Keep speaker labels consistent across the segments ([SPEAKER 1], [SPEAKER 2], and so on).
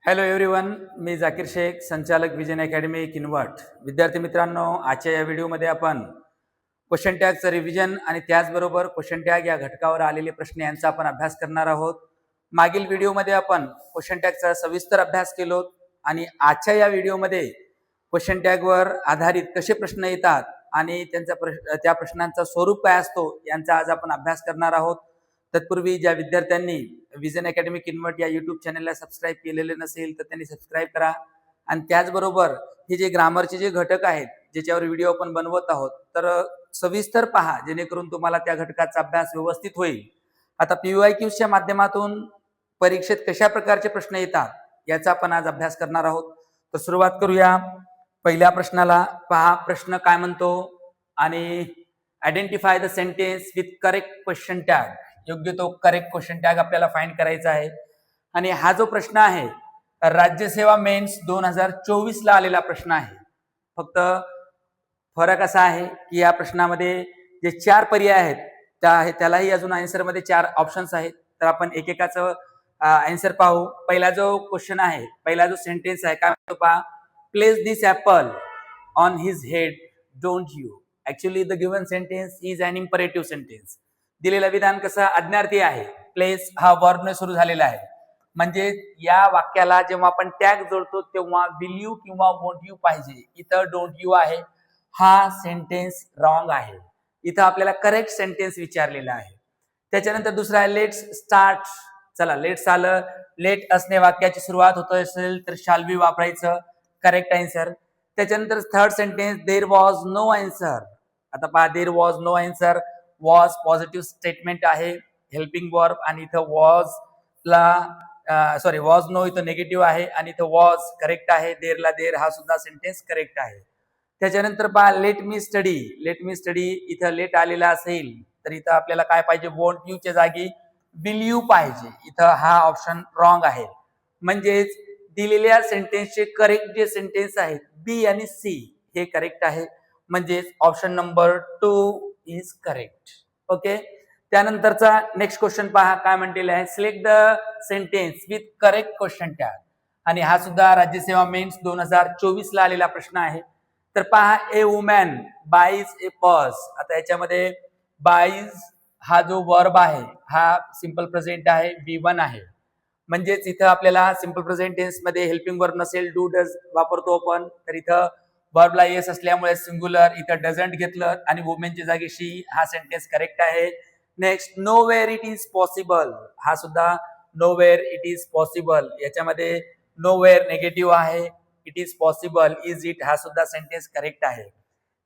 [SPEAKER 1] Hello everyone, मी जाकीर शेख, संचालक vision academy Kinwat. विद्यार्थी मित्रांनो, आजच्या या व्हिडिओमध्ये आपण क्वेश्चन टॅगचं रिव्हिजन आणि त्याचबरोबर क्वेश्चन टॅग या घटकावर आलेले प्रश्न यांचा आपण अभ्यास करणार आहोत. मागील व्हिडिओमध्ये आपण क्वेश्चन टॅगचा सविस्तर अभ्यास केलो आणि आजच्या या व्हिडिओमध्ये क्वेश्चन टॅगवर आधारित कसे प्रश्न येतात आणि त्या प्रश्नांचा स्वरूप काय असतो यांचा आज आपण अभ्यास करणार आहोत. तत्पूर्वी ज्या विद्यार्थ्यांनी विजन अकॅडमी किनवट या युट्यूब चॅनलला सबस्क्राईब केलेले नसेल तर त्यांनी सबस्क्राईब करा. आणि त्याचबरोबर हे जे ग्रामरचे जे घटक आहेत ज्याच्यावर व्हिडिओ आपण बनवत आहोत तर सविस्तर पहा, जेणेकरून तुम्हाला त्या घटकाचा अभ्यास व्यवस्थित होईल. आता PYQच्या माध्यमातून परीक्षेत कशा प्रकारचे प्रश्न येतात याचा आपण आज अभ्यास करणार आहोत. तर सुरुवात करूया. पहिल्या प्रश्नाला पहा, प्रश्न काय म्हणतो आणि identify the sentence with correct question tag. योग्य तो करेक्ट क्वेश्चन टॅग आपल्याला फाइंड करायचा आहे. आणि हा जो प्रश्न आहे राज्यसेवा मेन्स 2024 ला आलेला प्रश्न आहे. फक्त फरक असा आहे की या प्रश्नामध्ये जे 4 पर्याय आहेत त्यालाही अजून आन्सर मध्ये 4 ऑप्शन्स आहेत. तर आपण एकेकाचं आन्सर पाहू. पहिला जो क्वेश्चन आहे, पहिला जो सेंटेन्स आहे, काय म्हणतो पहा, place this apple on his head, don't you. Actually the given sentence is an imperative sentence. दिलेलं विधान कसं आज्ञार्थी आहे. प्लेस हा वर्बने सुरू झालेला आहे. म्हणजे या वाक्याला जेव्हा आपण टॅग जोडतो तेव्हा विल यू किंवा वोंट यू पाहिजे. इथं डोंट यू आहे. हा सेंटेन्स रॉंग आहे. इथं आपल्याला करेक्ट सेंटेन्स विचारलेला आहे. त्याच्यानंतर दुसरा आहे लेट्स स्टार्ट. चला, लेट्स आलं. लेट असणे वाक्याची सुरुवात होत असेल तर शाल बी वापरायचं, करेक्ट आन्सर. त्याच्यानंतर third sentence there was no answer. आता पहा, there was no answer. Was positive statement आहे, हेल्पिंग वर्ब, आणि इथं वॉज नो इथं निगेटिव्ह आहे आणि इथं वॉज करेक्ट आहे. देरला देर हा सुद्धा सेंटेन्स करेक्ट आहे. त्याच्यानंतर पहा, let me study. Let me study इथं लेट आलेला असेल तर इथं आपल्याला काय पाहिजे, वोंट यू च्या जागी विल यू पाहिजे. इथं हा ऑप्शन रॉंग आहे. म्हणजेच दिलेल्या सेंटेन्सचे करेक्ट जे सेंटेन्स आहेत बी आणि सी हे करेक्ट आहे. म्हणजेच option number 2 is correct. Okay. त्यानंतरचा नेक्स्ट क्वेश्चन पहा, काय म्हणलेलं आहे, select the sentence with correct question tag. आणि हा सुद्धा राज्यसेवा मेन्स 2024 ला आलेला प्रश्न आहे. तर पहा, ए वुमॅन बाईज ए पर्स. आता याच्यामध्ये बाईज हा जो वर्ब आहे हा सिंपल प्रेझेंट आहे, V1 आहे. म्हणजेच इथं आपल्याला सिंपल प्रेझेंट टेन्स मध्ये हेल्पिंग वर्ब नसेल, डू डज वापरतो आपण, तर इथं वर्बला येस असल्यामुळे सिंग्युलर इथं डझंट घेतलं आणि वुमेनच्या जागी शी. हा सेंटेन्स करेक्ट आहे. Next, know where it is possible. हा सुद्धा know where it is possible. याच्यामध्ये नो वेअर निगेटिव्ह आहे, it is possible is it हा सुद्धा सेंटेन्स करेक्ट आहे.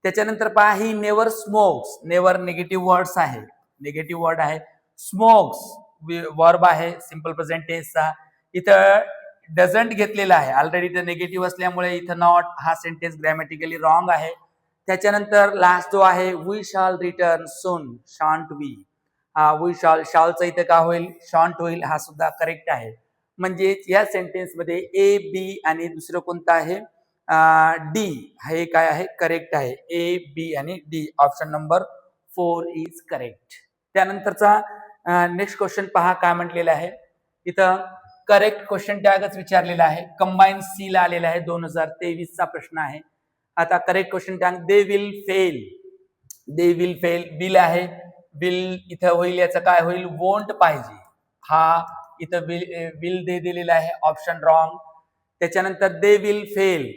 [SPEAKER 1] त्याच्यानंतर पहा, he never smokes. Never negative words आहे, निगेटिव्ह वर्ड आहे. स्मोक्स वर्ब आहे सिंपल प्रेझेंट टेन्सचा. इथं डझंट घेतलेला आहे, ऑलरेडी इथं निगेटिव्ह असल्यामुळे इथं नॉट हा सेंटेन्स ग्रॅमॅटिकली रॉंग आहे. त्याच्यानंतर लास्ट जो आहे, we shall return soon, shan't we. We शालचं इथं का होईल, शॉन्ट होईल. हा सुद्धा करेक्ट आहे. म्हणजे या सेंटेन्स मध्ये ए, बी आणि दुसरं कोणतं आहे, डी, हे काय आहे, करेक्ट आहे. ए, बी आणि D, option number 4 is correct. त्यानंतरचा नेक्स्ट क्वेश्चन पहा, काय म्हटलेलं आहे, इथं करेक्ट क्वेश्चन टॅगच विचारलेला आहे. कंबाईन सी ला आलेला आहे, 2023 चा प्रश्न आहे. आता correct question tag they will fail. They will fail will आहे, विल इथं होईल, याचं काय होईल, वोंट पाहिजे. हा इथं विल दे दिलेला आहे, ऑप्शन रॉंग. त्याच्यानंतर दे विल फेल.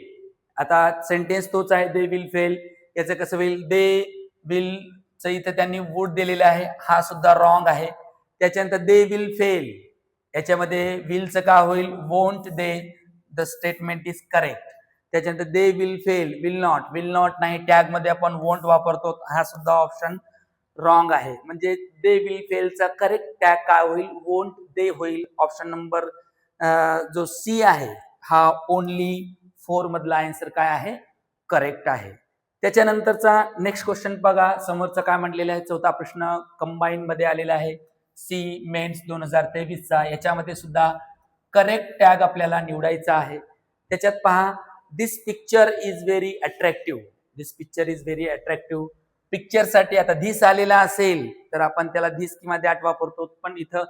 [SPEAKER 1] आता सेंटेन्स तोच आहे, दे विल फेल. याचं कसं होईल, दे विल च इथं त्यांनी वुड दिलेलं आहे, हा सुद्धा रॉंग आहे. त्याच्यानंतर दे विल फेल, याच्यामध्ये विलचं का होईल, won't they. The statement is correct. त्याच्यानंतर they will fail, will not नाही, टॅग मध्ये आपण वोंट वापरतो, हा सुद्धा ऑप्शन रॉंग आहे. म्हणजे दे विल फेलचा करेक्ट टॅग काय होईल, वोंट दे होईल. ऑप्शन नंबर जो सी आहे हा ओनली 4 मधला आन्सर काय आहे, करेक्ट आहे. त्याच्यानंतरचा नेक्स्ट क्वेश्चन बघा, समोरचा काय म्हटलेला आहे, चौथा प्रश्न कंबाईन मध्ये आलेला आहे, सी मेन्स 2023 चा. याच्यामध्ये सुद्धा करेक्ट टॅग आपल्याला निवडायचा आहे. त्याच्यात पहा, this picture is very attractive. This picture is very attractive. Picture साठी आता धिस आलेला असेल तर आपण त्याला धिस किंवा दॅट वापरतो, पण इथं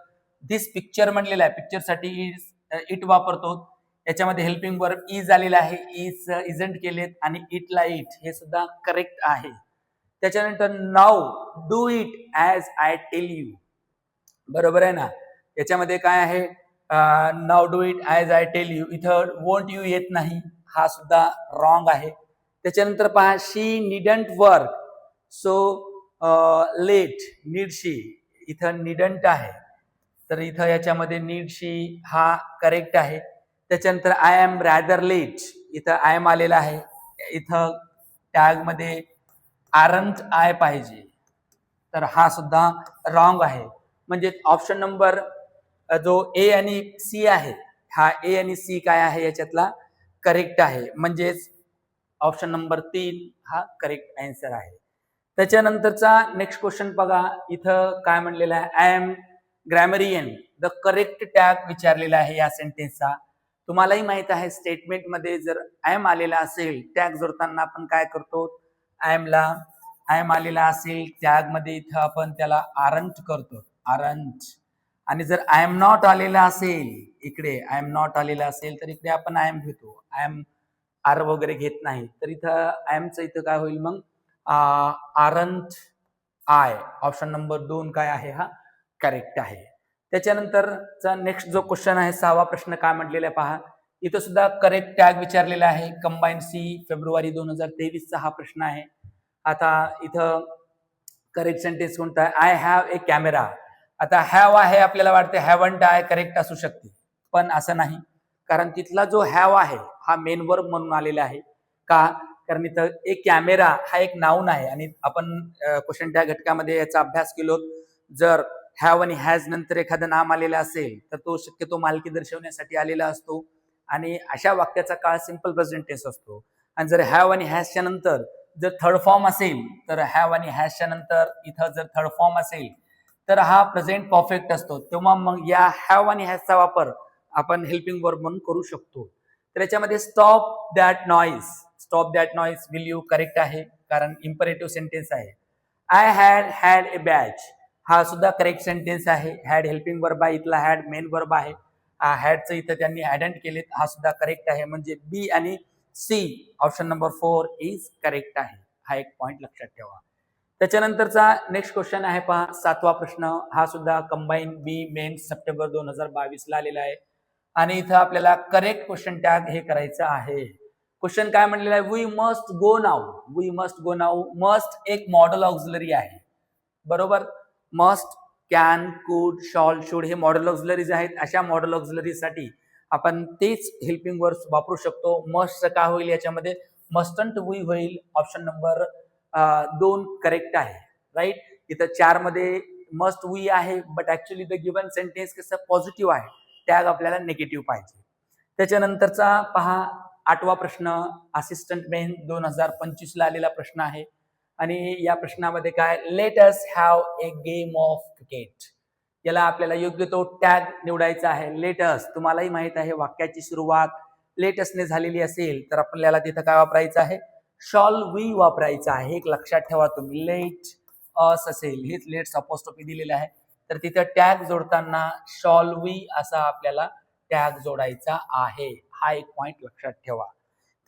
[SPEAKER 1] दिस पिक्चर म्हणलेला आहे, पिक्चर साठी इट वापरतो. याच्यामध्ये हेल्पिंग वर्ब इज आलेला आहे, इज इजंट केलेत आणि इटला इट हे सुद्धा करेक्ट आहे. त्याच्यानंतर now do it as I tell you, बरोबर आहे ना. याच्यामध्ये काय आहे, now do it as I tell you, इथं वोंट यू येत नाही, हा सुद्धा रॉंग आहे. त्याच्यानंतर पहा she needn't work so late, need she, इथं निडंट आहे तर इथं याच्यामध्ये नीड शी हा करेक्ट आहे. त्याच्यानंतर आय एम रॅदर लेट, इथं आय एम आलेला आहे, इथं टॅग मध्ये आरंट आय पाहिजे तर हा सुद्धा रॉंग आहे. म्हणजे ऑप्शन नंबर जो ए आणि सी आहे, हा ए आणि सी काय आहे याच्यातला करेक्ट आहे, म्हणजेच ऑप्शन नंबर 3 हा करेक्ट आन्सर आहे. त्याच्यानंतरचा नेक्स्ट क्वेश्चन बघा, इथं काय म्हणलेलं आहे, I am grammarian, the correct tag विचारलेला आहे या सेंटेन्सचा. तुम्हालाही माहित आहे स्टेटमेंटमध्ये जर आय एम आलेला असेल टॅग जोडताना आपण काय करतो, आय एम आलेला असेल टॅग मध्ये इथं आपण त्याला आरंट करतो, आरंट. आणि जर आय एम नॉट आलेला असेल, इकडे आय एम नॉट आलेला असेल तर इकडे आपण आय एम घेतो, आय एम आर वगैरे घेत नाही, तर इथं आय एमचं इथं काय होईल मग आरंट आय, ऑप्शन नंबर 2 काय आहे हा करेक्ट आहे. त्याच्यानंतरचा नेक्स्ट जो क्वेश्चन आहे 6वा प्रश्न काय म्हटलेला आहे पहा, इथं सुद्धा करेक्ट टॅग विचारलेला आहे, कंबाईन सी फेब्रुवारी 2023चा हा प्रश्न आहे. आता इथं करेक्ट सेंटेन्स कोणता आहे, आय हॅव ए कॅमेरा. आता हॅव आहे आपल्याला वाटते हॅवंट आय करेक्ट असू शकते, पण असं नाही, कारण तिथला जो हॅव आहे हा मेन वर्ब म्हणून आलेला आहे. का, कारण इथं एक कॅमेरा हा एक नाऊन आहे आणि आपण क्वेश्चन टॅग घटकामध्ये याचा अभ्यास केलो. जर हॅव आणि हॅज नंतर एखादं नाम आलेलं असेल तर तो शक्यतो मालकी दर्शवण्यासाठी आलेला असतो आणि अशा वाक्याचा काळ सिंपल प्रेझेंट टेन्स असतो. आणि जर हॅव आणि हॅजच्या नंतर जर थर्ड फॉर्म असेल तर हॅव आणि हॅजच्या नंतर इथं जर थर्ड फॉर्म असेल तर हा प्रेझेंट परफेक्ट असतो, तेव्हा मग या हॅव आणि हॅजचा वापर आपण हेल्पिंग वर्ब म्हणून करू शकतो. तर याच्यामध्ये stop that noise, stop that noise will you correct आहे, कारण इम्परेटिव्ह सेंटेन्स आहे. I had had A batch, हा सुद्धा करेक्ट सेंटेन्स आहे. हॅड हेल्पिंग वर्ब आहे, इथला हॅड मेन वर्ब आहे, हॅडचं इथं त्यांनी ऍडंट केलेत, हा सुद्धा करेक्ट आहे. म्हणजे बी आणि C option number 4 is correct आहे, हा एक पॉइंट लक्षात ठेवा. त्याच्यानंतरचा नेक्स्ट क्वेश्चन आहे पहा 7वा प्रश्न, हा सुद्धा कंबाईन बी मेन्स सप्टेंबर 2022 ला आलेला आहे आणि इथं आपल्याला करेक्ट क्वेश्चन टॅग हे करायचं आहे. क्वेश्चन काय म्हणलेला आहे, we must go now, we must go now. Must एक मॉडल ऑक्झिलरी आहे, बरोबर. Must, can, could, shall, should हे मॉडल ऑक्झिलरीज आहेत. अशा मॉडल ऑक्झिलरीसाठी आपण तेच हेल्पिंग वर्ब्स वापरू शकतो. मस्ट काय होईल याच्यामध्ये, मस्टंट वी होईल, ऑप्शन नंबर 2 करेक्ट आहे, राईट. इथं 4 मध्ये मस्ट वी आहे, but actually the given sentence कसं पॉझिटिव्ह आहे, टॅग आपल्याला निगेटिव्ह पाहिजे. त्याच्यानंतरचा पहा 8वा प्रश्न, असिस्टंट मेन 2025 ला आलेला प्रश्न आहे आणि या प्रश्नामध्ये काय, let us have a game of cricket. याला आपल्याला योग्य तो टॅग निवडायचा आहे. लेट अस, तुम्हालाही माहित आहे वाक्याची सुरुवात लेट असने झालेली असेल तर आपल्याला तिथं काय वापरायचं आहे, शॉल वी वापरायचं आहे. एक लक्षात ठेवा तुम्ही, लेट अस असेल, हेच लेट अपोस्ट्रोफी दिलेलं आहे तर तिथं टॅग जोडताना शॉल वी असा आपल्याला टॅग जोडायचा आहे, हा एक पॉइंट लक्षात ठेवा.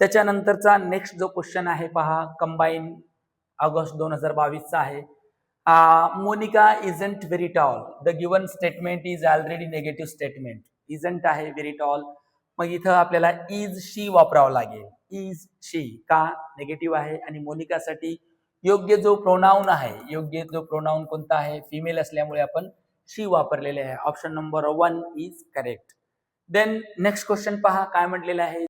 [SPEAKER 1] त्याच्यानंतरचा नेक्स्ट जो क्वेश्चन आहे पहा, कंबाईन ऑगस्ट 2022 चा आहे. Monica isn't very tall, the given statement is already negative statement, isn't आहे व्हेरी टॉल, मग इथं आपल्याला इज शी वापरावं लागेल. इज शी का निगेटिव्ह आहे आणि मोनिकासाठी योग्य जो प्रोनाऊन आहे, योग्य जो प्रोनाऊन कोणता आहे, फिमेल असल्यामुळे आपण शी वापरलेले आहे. Option number 1 is correct. Then next question पहा काय म्हटलेलं आहे,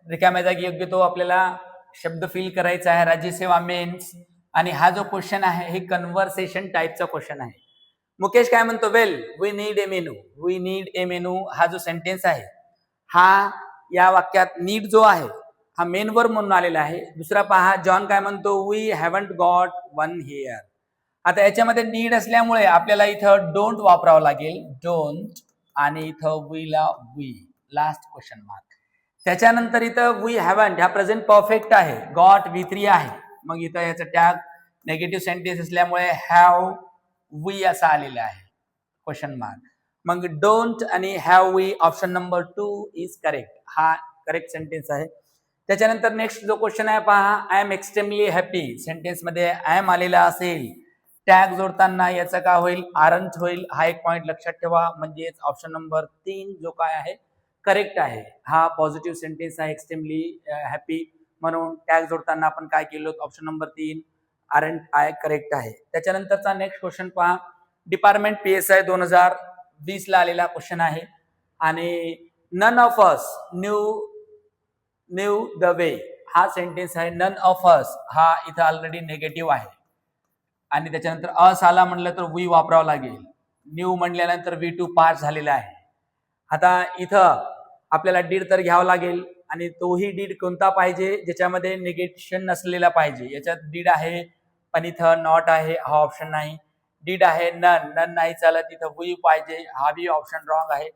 [SPEAKER 1] रिकाम्या जागी योग्य तो आपल्याला शब्द फिल करायचा आहे, राज्यसेवा मेन्स. आणि हा जो क्वेश्चन आहे हे कन्व्हर्सेशन टाईपचा क्वेश्चन आहे. मुकेश काय म्हणतो, well we need a menu, we need a menu हा जो सेंटेन्स आहे हा या वाक्यात नीड जो आहे हा मेन वर्ब म्हणून आलेला आहे. दुसरा पहा, जॉन काय म्हणतो, we haven't got one here. आता याच्यामध्ये नीड असल्यामुळे आपल्याला इथं डोंट वापरावं लागेल, डोंट, आणि इथं वी ला वी, लास्ट क्वेश्चन मार्क. त्याच्यानंतर इथं वी हॅवंट हा प्रेझेंट परफेक्ट आहे, गॉट V3 आहे, मग इथं याचं टॅग नेगेटिव्ह सेंटेन्स असल्यामुळे हॅव वी असा आलेला आहे, क्वेश्चन मार्क. मग डोंट आणि have we option number 2 is correct, हा करेक्ट सेंटेन्स आहे. त्याच्यानंतर नेक्स्ट जो क्वेश्चन आहे पहा, I am extremely happy. Sentence मध्ये आय एम आलेला असेल, टॅग जोडताना याचं काय होईल, आरंट होईल. हा एक पॉइंट लक्षात ठेवा. म्हणजेच ऑप्शन नंबर 3 जो काय आहे करेक्ट आहे. हा पॉझिटिव्ह सेंटेन्स आहे, एक्स्ट्रीमली हॅपी, म्हणून टॅग जोडताना आपण काय केलं, option number 3 aren't I correct आहे. त्याच्यानंतरचा नेक्स्ट क्वेश्चन पहा, डिपार्टमेंट PSI 2020 ला आलेला क्वेश्चन आहे आणि none of us knew the way, हा सेंटेन्स आहे. नन ऑफ अस हा इथं ऑलरेडी निगेटिव्ह आहे आणि त्याच्यानंतर अस आला म्हटलं तर वी वापरावं लागेल. न्यू म्हणल्यानंतर V2 पास झालेला आहे. आता इथं आपल्याला डीड तर घ्यावं लागेल आणि तोही डीड कोणता पाहिजे, ज्याच्यामध्ये निगेशन नसलेला पाहिजे. याच्यात डीड आहे पण इथं नॉट आहे, हा ऑप्शन नाही. डीड आहे, नन नाही चालत, इथं वी पाहिजे, हा बी ऑप्शन रॉंग आहे.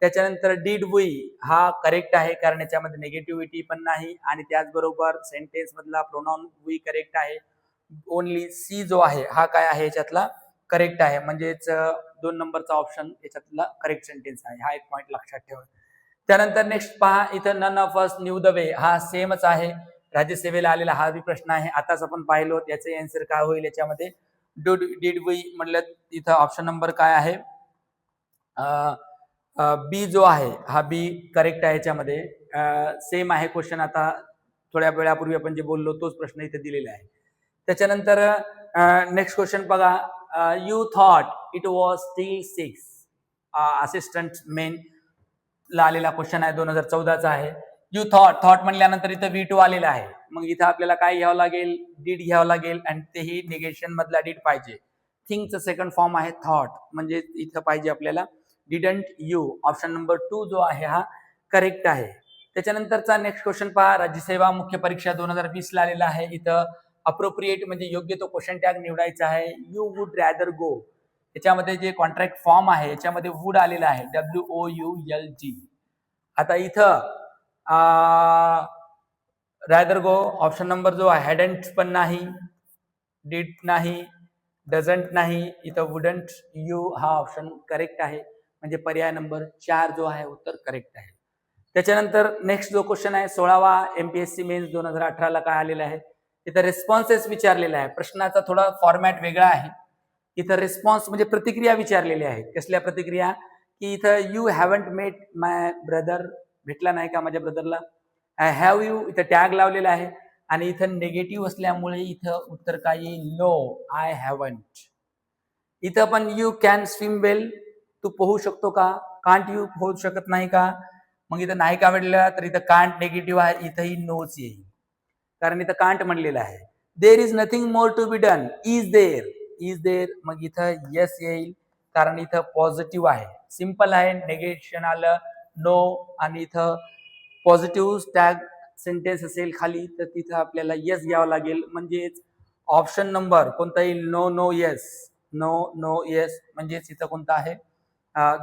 [SPEAKER 1] त्याच्यानंतर डीड वी हा करेक्ट आहे, कारण याच्यामध्ये निगेटिव्हिटी पण नाही आणि त्याचबरोबर सेंटेन्स मधला प्रोनाउन वी करेक्ट आहे. ओनली सी जो आहे हा काय आहे याच्यातला करेक्ट आहे. म्हणजेच 2 नंबरचा ऑप्शन याच्यातला करेक्ट सेंटेन्स आहे. हा एक पॉइंट लक्षात ठेवा. त्यानंतर नेक्स्ट पहा, इथं none of us knew the way हा सेमच आहे. राज्यसेवेला आलेला हा बी प्रश्न आहे. आताच आपण पाहिलो, याचे आन्सर काय होईल याच्यामध्ये, डीड वी म्हणलं, इथं ऑप्शन नंबर काय आहे, बी जो आहे हा बी करेक्ट आहे. याच्यामध्ये सेम आहे क्वेश्चन. आता थोड्या वेळापूर्वी आपण जे बोललो तोच प्रश्न इथे दिलेला आहे. त्याच्यानंतर नेक्स्ट क्वेश्चन बघा, you thought it was steel 6, assistant main ला आलेला क्वेश्चन आहे, 2014चा आहे. यू थॉट म्हणल्यानंतर इथं V2 आलेला आहे. मग इथं आपल्याला काय घ्यावं लागेल, डीड घ्यावं लागेल आणि तेही निगेशन मधला डीड पाहिजे. थिंकचं सेकंड फॉर्म आहे थॉट, म्हणजे इथं पाहिजे आपल्याला डिडंट यू. ऑप्शन नंबर 2 जो आहे हा करेक्ट आहे. त्याच्यानंतरचा नेक्स्ट क्वेश्चन पहा, राज्यसेवा मुख्य परीक्षा 2020 ला आलेला आहे. इथं अप्रोप्रिएट म्हणजे योग्य तो क्वेश्चन टॅग निवडायचा आहे. यू वुड रॅदर गो, याच्यामध्ये जे कॉन्ट्रॅक्ट फॉर्म आहे याच्यामध्ये वुड आलेला आहे, WOULG. आता इथं रॅदर गो ऑप्शन नंबर जो आहे, हॅडंट पण नाही, डिड नाही, डझंट नाही, इथं वुडंट यू हा ऑप्शन करेक्ट आहे. म्हणजे पर्याय नंबर 4 जो आहे उत्तर करेक्ट आहे. त्याच्यानंतर नेक्स्ट जो क्वेश्चन आहे 16वा MPSC मेन्स 2018 ला काय आलेला आहे, इथं रिस्पॉन्सेस विचारलेला आहे. प्रश्नाचा थोडा फॉर्मॅट वेगळा आहे. इथं रिस्पॉन्स म्हणजे प्रतिक्रिया विचारलेल्या आहेत. कसल्या प्रतिक्रिया, की इथं you haven't met my brother, भेटला नाही का माझ्या ब्रदरला. हॅव यू इथं टॅग लावलेला आहे आणि इथं निगेटिव्ह असल्यामुळे इथं उत्तर काय येईल, नो आय हॅवंट. इथं पण यू कॅन स्विम वेल, तू पोहू शकतो का, कांट यू पोहू शकत नाही का. मग इथं नाही का भेटलं तर इथं कांट निगेटिव्ह आहे, इथंही नोच येईल, कारण इथं कांट म्हणलेलं आहे. There is nothing more to be done, is there, मग इथं येस येईल, कारण इथं पॉझिटिव्ह आहे. सिंपल आहे, नेगेशन आलं नो आणि इथं पॉझिटिव्ह टॅग सेंटेन्स असेल खाली तर तिथं आपल्याला येस घ्यावं लागेल. म्हणजेच ऑप्शन नंबर कोणता येईल, नो येस, म्हणजेच इथं कोणता आहे,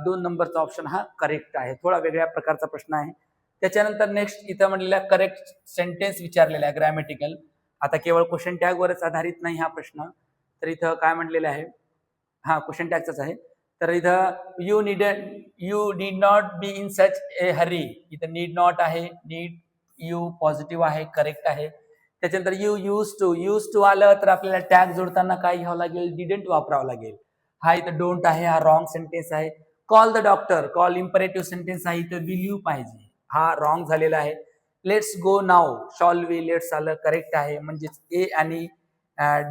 [SPEAKER 1] 2 नंबरचा ऑप्शन हा करेक्ट आहे. थोडा वेगळ्या प्रकारचा प्रश्न आहे. त्याच्यानंतर नेक्स्ट इथं म्हणलेला करेक्ट सेंटेन्स विचारलेला आहे, ग्रॅमॅटिकल. आता केवळ क्वेश्चन टॅग वरच आधारित नाही हा प्रश्न, तर इथं काय म्हणलेलं आहे, हा क्वेश्चन टॅगचाच आहे. तर इथं you need not be in such a hurry, इथं नीड नॉट आहे, नीड यू पॉझिटिव्ह आहे, करेक्ट आहे. त्याच्यानंतर यू यूज टू आलं तर आपल्याला टॅग जोडताना काय घ्यावं लागेल, डिडंट वापरावं लागेल. हा इथं डोंट आहे, हा रॉंग सेंटेन्स आहे. Call the doctor, call imperative sentence आहे, इथं विल यू पाहिजे, हा रॉंग झालेला आहे. Let's go now, shall we, let's आलं करेक्ट आहे. म्हणजेच ए आणि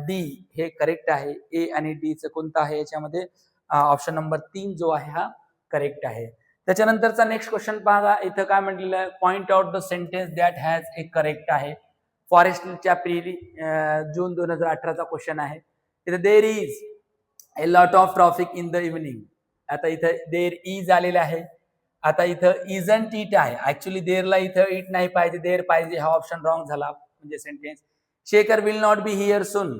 [SPEAKER 1] डी हे करेक्ट आहे. ए आणि डी चं कोणतं आहे याच्यामध्ये, ऑप्शन नंबर 3 जो आहे हा करेक्ट आहे. त्याच्यानंतरचा नेक्स्ट क्वेश्चन पहा, इथं काय म्हटलेलं आहे, point out the sentence that has a correct आहे. फॉरेस्टच्या जून 2018चा क्वेश्चन आहे. इथं there is a lot of traffic in the evening, आता इथं देर इज आलेलं आहे. आता इथं इजंट इट आहे, ऍक्च्युली देरला इथं इट नाही पाहिजे, देर पाहिजे, हा ऑप्शन रॉंग झाला. म्हणजे sentence Shekhar will not be here soon,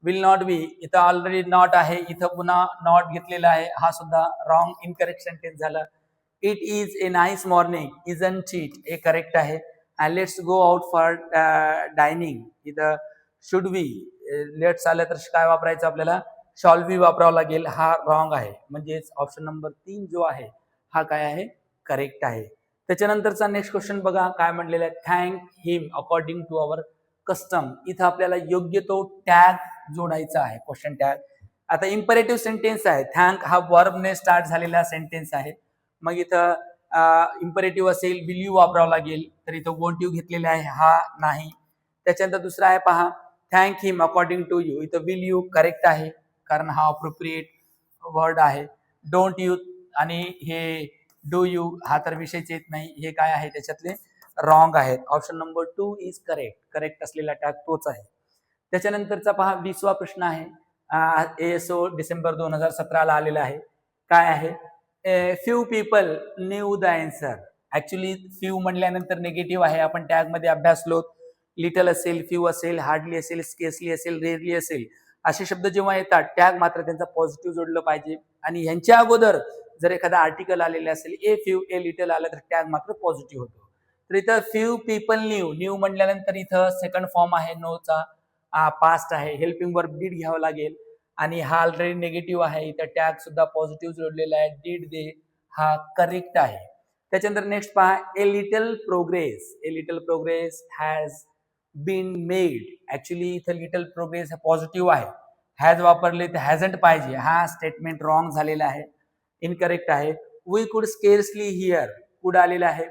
[SPEAKER 1] will not be, इथं ऑलरेडी नॉट आहे, इथं पुन्हा नॉट घेतलेला आहे, हा सुद्धा रॉंग इनकरेक्ट सेंटेन्स झाला. It is a nice morning, isn't it हे करेक्ट आहे. And let's go out for dining, इथं शुड बी, लेट्स आलं तर काय वापरायचं आपल्याला, शॉल बी वापरावा लागेल, हा रॉंग आहे. म्हणजेच ऑप्शन नंबर 3 जो आहे हा काय आहे, करेक्ट आहे. त्याच्यानंतरचा नेक्स्ट क्वेश्चन बघा काय म्हणलेला आहे, thank him according to our custom. इथं आपल्याला योग्य तो टॅग जोडायचा आहे, क्वेश्चन टॅग. आता इम्परेटिव्ह सेंटेन्स आहे, थँक हा वर्बने स्टार्ट झालेला सेंटेन्स आहे. मग इथं इम्परेटिव्ह असेल विल यू वापरावं लागेल, तर इथं वोंट यू घेतलेला आहे, हा नाही. त्याच्यानंतर दुसरा आहे पहा, thank him according to you, इथं विल यू करेक्ट आहे कारण हा अप्रोप्रिएट वर्ड आहे. डोंट यू आणि हे डू यू हा तर विषयच येत नाही, हे काय आहे त्याच्यातले रॉंग आहेत. Option number 2 is correct, correct असलेला टॅग तोच आहे. त्याच्यानंतरचा पहा 20वा प्रश्न आहे, ASO डिसेंबर 2017 ला आलेला आहे. काय आहे, few people new the answer. Actually few म्हणल्यानंतर निगेटिव्ह आहे, आपण टॅग मध्ये अभ्यासलो. लिटल असेल, फ्यू असेल, हार्डली असेल, स्केर्सली असेल, रेअरली असेल, असे शब्द जेव्हा येतात टॅग मात्र त्यांचा पॉझिटिव्ह जोडलं पाहिजे. आणि ह्यांच्या अगोदर जर एखादा आर्टिकल आलेले असेल, ए फ्यू ए लिटल आलं तर टॅग मात्र पॉझिटिव्ह होतो. तर इथं फ्यू पीपल न्यू, न्यू म्हणल्यानंतर इथं सेकंड फॉर्म आहे नोचा, पास्ट आहे, हेल्पिंग वर्ब डीड घ्यावं लागेल आणि हा ऑलरेडी निगेटिव्ह आहे, इथं टॅग सुद्धा पॉझिटिव्ह जोडलेला आहे, डीड दे हा करेक्ट आहे. त्याच्यानंतर नेक्स्ट पहा, a little progress has been made. Actually इथं लिटल प्रोग्रेस पॉझिटिव्ह आहे, हॅज वापरले तर हॅझंट पाहिजे, हा स्टेटमेंट रॉंग झालेला आहे, इनकरेक्ट आहे. वी कुड स्केर्सली हिअर, कुड आलेला आहे,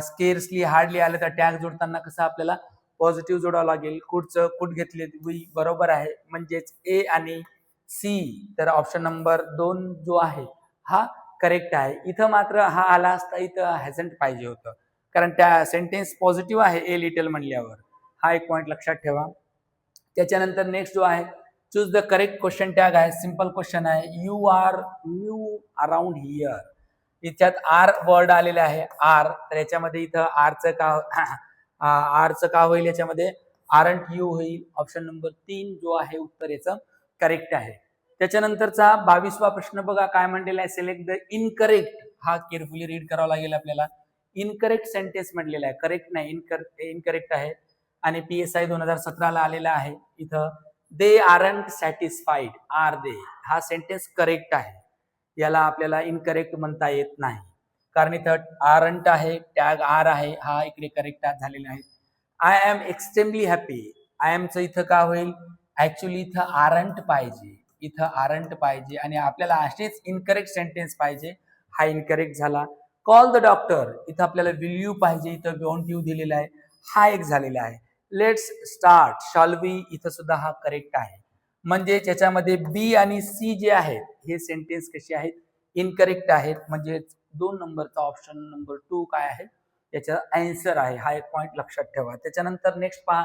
[SPEAKER 1] स्केर्सली हार्डली आलं तर टॅग जोडताना कसं आपल्याला पॉझिटिव्ह जोडावं लागेल. कुडचं कुड घेतले वी बरोबर आहे, म्हणजेच ए आणि सी, तर ऑप्शन नंबर 2 जो आहे हा करेक्ट आहे. इथं मात्र हा आला असता, इथं हॅझंट पाहिजे होतं कारण त्या सेंटेन्स पॉझिटिव्ह आहे ए लिटल म्हणल्यावर, हा एक पॉईंट लक्षात ठेवा. त्याच्यानंतर नेक्स्ट जो आहे, choose the correct question tag आहे, सिंपल क्वेश्चन आहे, you are new around here. इथ्यात आर वर्ड आलेले आहे, आर, तर याच्यामध्ये इथं आरचं का होईल, याच्यामध्ये आरंट यू होईल. ऑप्शन नंबर 3 जो आहे उत्तर याचं करेक्ट आहे. त्याच्यानंतरचा 22वा प्रश्न बघा काय म्हणलेला आहे, सिलेक्ट द इनकरेक्ट. हा केअरफुली रीड करावा लागेल आपल्याला. इनकरेक्ट सेंटेन्स म्हटलेला आहे, करेक्ट नाही, इनकरेक्ट आहे आणि PSI 2017 ला आलेला आहे. इथं they aren't satisfied, are they हा सेंटेन्स करेक्ट आहे, याला आपल्याला इनकरेक्ट म्हणता येत नाही कारण इथं आरंट आहे, टॅग आर आहे, हा इकडे करेक्ट झालेला आहे. I am extremely happy, I एमचं इथं का होईल, ऍक्च्युली इथं आरंट पाहिजे, इथं आरंट पाहिजे आणि आपल्याला असेच इनकरेक्ट सेंटेन्स पाहिजे, हा इनकरेक्ट झाला. कॉल द डॉक्टर, इथं आपल्याला विल यू पाहिजे, इथं डोंट यू दिलेला आहे, हा एक झालेला आहे. लेट्स स्टार्ट, शॉल बी, इथं सुद्धा हा करेक्ट आहे. म्हणजे त्याच्यामध्ये बी आणि सी जे आहेत हे सेंटेन्स कसे आहेत, इनकरेक्ट आहेत. म्हणजे 2 नंबरचा ऑप्शन नंबर 2 काय आहे, याचा आन्सर आहे, हा एक पॉईंट लक्षात ठेवा. त्याच्यानंतर नेक्स्ट पहा,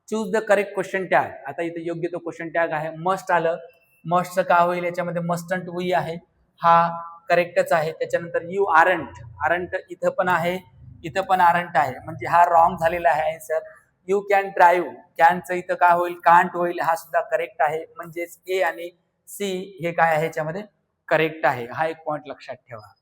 [SPEAKER 1] choose the correct question tag. आता इथे योग्य तो क्वेश्चन टॅग आहे, मस्ट आलं, मस्टचं का होईल, याच्यामध्ये मस्टंट वी आहे, हा करेक्टच आहे. त्याच्यानंतर यू आरंट, आरंट इथं पण आहे, इथं पण आरंट आहे, म्हणजे हा रॉंग झालेला आहे आन्सर. यू कॅन ड्राईव्ह, कॅनचं इथं काय होईल, कांट होईल, हा सुद्धा करेक्ट आहे. म्हणजेच ए आणि सी हे काय आहे याच्यामध्ये करेक्ट आहे, हा एक पॉईंट लक्षात ठेवा.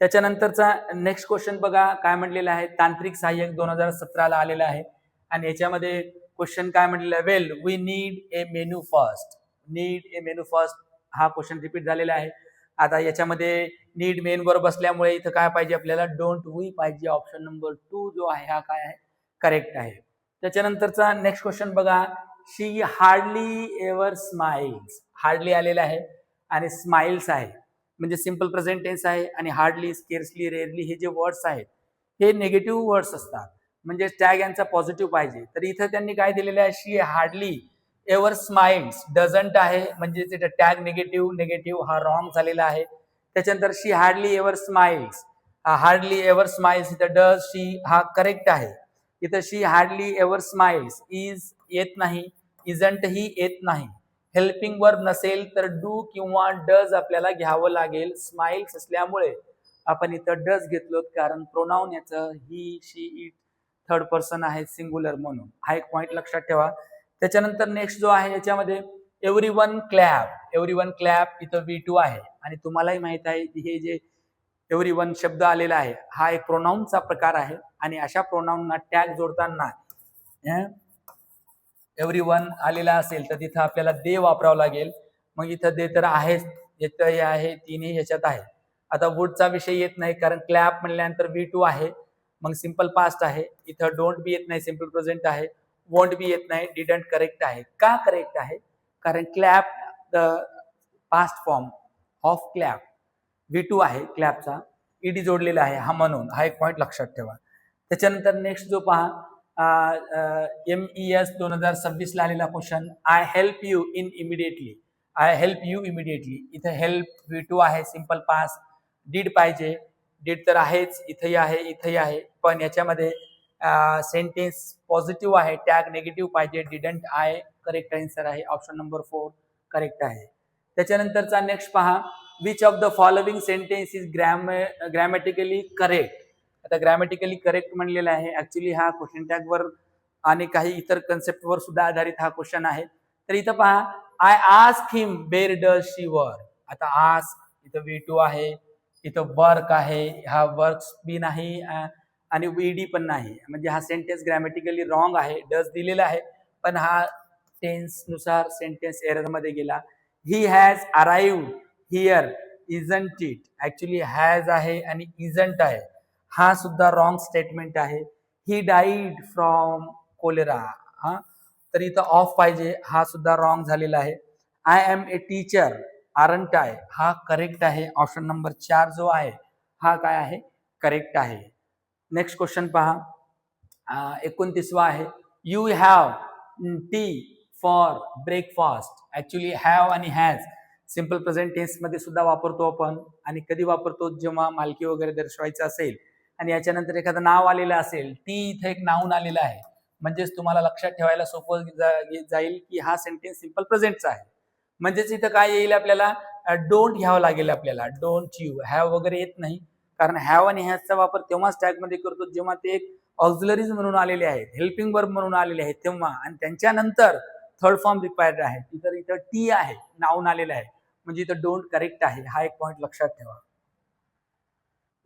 [SPEAKER 1] त्याच्यानंतरचा नेक्स्ट क्वेश्चन बघा काय म्हटलेला आहे, तांत्रिक सहाय्यक 2017 ला आलेला आहे आणि याच्यामध्ये क्वेश्चन काय म्हटलेला आहे, well we need a menu first, need a menu first हा क्वेश्चन रिपीट झालेला आहे. आता याच्यामध्ये नीड मेन वर बसल्यामुळे इथं काय पाहिजे आपल्याला, डोंट वी पाहिजे. ऑप्शन नंबर 2 जो आहे हा काय आहे, करेक्ट आहे. त्याच्यानंतरचा नेक्स्ट क्वेश्चन बघा, शी हार्डली एव्हर स्माइल्स, हार्डली आलेला आहे आणि स्माइल्स आहे, म्हणजे सिंपल प्रेझेंट टेन्स आहे आणि हार्डली, स्केर्सली, रेअरली हे जे वर्ड्स आहेत हे निगेटिव्ह वर्ड्स असतात, म्हणजे टॅग यांचा पॉझिटिव्ह पाहिजे. तर इथं त्यांनी काय दिलेलं आहे, she hardly ever smiles, doesn't आहे, म्हणजे तिथं टॅग निगेटिव्ह, निगेटिव्ह हा रॉंग झालेला आहे. त्याच्यानंतर she hardly ever smiles, hardly ever smiles, इथं डज शी हा करेक्ट आहे. इथं she hardly ever smiles, is येत नाही, इजंट ही येत नाही. हेल्पिंग वर्ब नसेल तर डू किंवा डज आपल्याला घ्यावं लागेल. स्माइल्स असल्यामुळे आपण इथं डज घेतलो कारण प्रोनाउन याचं ही, शी, इट थर्ड पर्सन आहे सिंग्युलर म्हणून, हा एक पॉईंट लक्षात ठेवा. त्याच्यानंतर नेक्स्ट जो आहे याच्यामध्ये एव्हरीवन क्लॅप, एव्हरीवन क्लॅप इथं V2 आहे आणि तुम्हालाही माहित आहे हे जे एव्हरीवन शब्द आलेला आहे हा एक प्रोनाउनचा प्रकार आहे आणि अशा प्रोनाउनना टॅग जोडताना एव्हरीवन आलेला असेल तर तिथं आपल्याला दे वापरावं लागेल. मग इथं दे तर आहेच, येतं हे आहे, तिन्ही ह्याच्यात आहे. आता वुडचा विषय येत नाही कारण क्लॅप म्हणल्यानंतर V2 आहे, मग सिंपल पास्ट आहे. इथं डोंट बी येत नाही, सिंपल प्रेझेंट आहे. वोंट बी येत नाही, डिडंट करेक्ट आहे. का करेक्ट आहे? कारण clap the past form of clap V2 आहे क्लॅपचा, ईडी जोडलेला आहे हा, म्हणून हा एक पॉईंट लक्षात ठेवा. त्याच्यानंतर नेक्स्ट जो पहा MES 2026 ला आलेला question, I help you in immediately. I help you immediately, इथे हेल्प V2 आहे, सिंपल पास्ट. डीड पाहिजे, डीड तर आहेच, इथेही आहे, इथेही आहे, पण याच्यामध्ये सेंटेन्स पॉझिटिव्ह आहे, टॅग निगेटिव्ह पाहिजे. डिडंट आहे, करेक्ट आन्सर आहे, ऑप्शन नंबर 4 करेक्ट आहे. त्याच्यानंतरचा नेक्स्ट पहा, which of the following sentence is grammatically correct. आता ग्रॅमॅटिकली करेक्ट म्हणलेलं आहे, ऍक्च्युली हा क्वेश्चन टॅग वर आणि काही इतर कन्सेप्टवर सुद्धा आधारित हा क्वेश्चन आहे. तर इथं पहा, I ask him where does she work. आता आस्क इथं V2 आहे, इथं वर्क आहे, हा वर्क्स बी नाही आणि ईडी पण नाही, म्हणजे हा सेंटेन्स ग्रॅमॅटिकली रॉंग आहे. डज दिलेला आहे पण हा टेन्स नुसार सेंटेन्स एरर मध्ये गेला. He has arrived here isn't it, actually has आहे आणि इजंट आहे, हा सुद्धा रॉंग स्टेटमेंट आहे. ही डाईड फ्रॉम कोलेरा, हा तर इथं ऑफ पाहिजे, हा सुद्धा रॉंग झालेला आहे. I am a teacher aren't आहे, हा करेक्ट आहे. ऑप्शन नंबर 4 जो आहे हा काय आहे, करेक्ट आहे. नेक्स्ट क्वेश्चन पहा, 29वा आहे, you have T for breakfast. Actually have आणि हॅज सिंपल प्रेझेंट टेन्स मध्ये सुद्धा वापरतो आपण, आणि कधी वापरतो, जेव्हा मालकी वगैरे दर्शवायचं असेल आणि याच्यानंतर एखादं नाव आलेलं असेल. टी इथे एक नाऊन आलेलं आहे, म्हणजेच तुम्हाला लक्षात ठेवायला सोपं जाईल की हा सेंटेन्स सिंपल प्रेझेंटचा आहे. म्हणजेच इथं काय येईल, आपल्याला डोंट घ्यावं लागेल, आपल्याला डोंट यू. हॅव वगैरे येत नाही, कारण हॅव आणि हॅजचा वापर तेव्हाच टॅग मध्ये करतो जेव्हा ते एक ऑक्झिलरीज म्हणून आलेले आहेत, हेल्पिंग वर्ब म्हणून आलेले आहेत तेव्हा, आणि त्यांच्यानंतर थर्ड फॉर्म रिक्वायर्ड आहे. इथं टी आहे, नाऊन आलेलं आहे, म्हणजे इथं डोंट करेक्ट आहे. हा एक पॉईंट लक्षात ठेवा.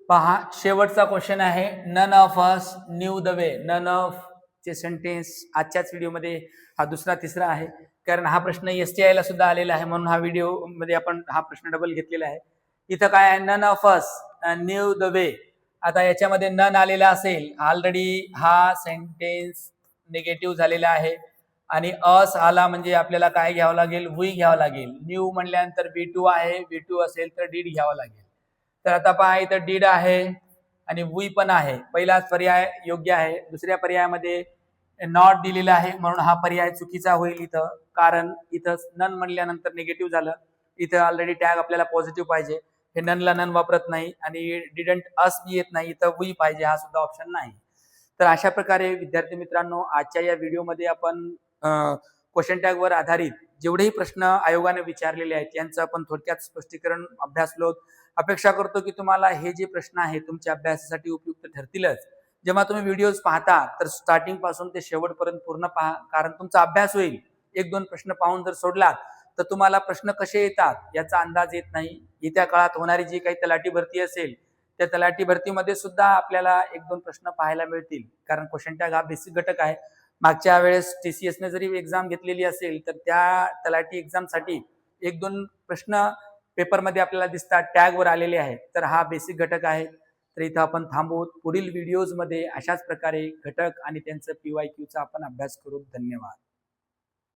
[SPEAKER 1] पहा, शेवटचा क्वेश्चन आहे, none of us knew the way. None of चे सेंटेन्स आजच्याच व्हिडिओमध्ये हा दुसरा तिसरा आहे, कारण हा प्रश्न STI ला सुद्धा आलेला आहे, म्हणून हा व्हिडिओ मध्ये आपण हा प्रश्न डबल घेतलेला आहे. इथं काय आहे, none of us knew the way. आता याच्यामध्ये नन आलेला असेल, ऑलरेडी हा सेंटेन्स निगेटिव्ह झालेला आहे, आणि अस आला म्हणजे आपल्याला काय घ्यावं लागेल, वी घ्यावं लागेल. न्यू म्हणल्यानंतर V2 आहे, V2 असेल तर डीड घ्यावं लागेल. तर आता पहा, इथं डीड आहे आणि वी पण आहे, पहिलाच पर्याय योग्य आहे. दुसऱ्या पर्यायामध्ये नॉट दिलेला आहे, म्हणून हा पर्याय चुकीचा होईल इथं, कारण इथं नन म्हणल्यानंतर निगेटिव्ह झालं. इथं ऑलरेडी टॅग आपल्याला पॉझिटिव्ह पाहिजे, हे ननला नन वापरत नाही, आणि डिडंट अस बी येत नाही, इथं वी पाहिजे, हा सुद्धा ऑप्शन नाही. तर अशा प्रकारे विद्यार्थी मित्रांनो, आजच्या या व्हिडिओमध्ये आपण क्वेश्चन टॅग वर आधारित जेवढेही प्रश्न आयोगाने विचारलेले आहेत यांचं आपण थोडक्यात स्पष्टीकरण अभ्यासलो. अपेक्षा करतो की तुम्हाला हे जे प्रश्न आहेत तुमच्या अभ्यासासाठी उपयुक्त ठरतीलच. जेव्हा तुम्ही व्हिडिओज पाहता तर स्टार्टिंग पासून ते शेवटपर्यंत पूर्ण पहा, कारण तुमचा अभ्यास होईल. एक दोन प्रश्न पाहून जर सोडलात तर तुम्हाला प्रश्न कसे येतात याचा अंदाज येत नाही. येत्या काळात होणारी जी काही तलाठी भरती असेल त्या तलाठी भरतीमध्ये सुद्धा आपल्याला एक दोन प्रश्न पाहायला मिळतील, कारण क्वेश्चन टॅग हा बेसिक घटक आहे. मागच्या वेळेस TCS ने जरी एक्झाम घेतलेली असेल तर त्या तलाठी एक्झामसाठी एक दोन प्रश्न पेपरमध्ये आपल्याला दिसतात, टॅग वर आलेले आहेत. तर हा बेसिक घटक आहे. तर इथं आपण थांबू, पुढील व्हिडिओजमध्ये अशाच प्रकारे घटक आणि त्यांचं PYQ चा आपण अभ्यास करू. धन्यवाद.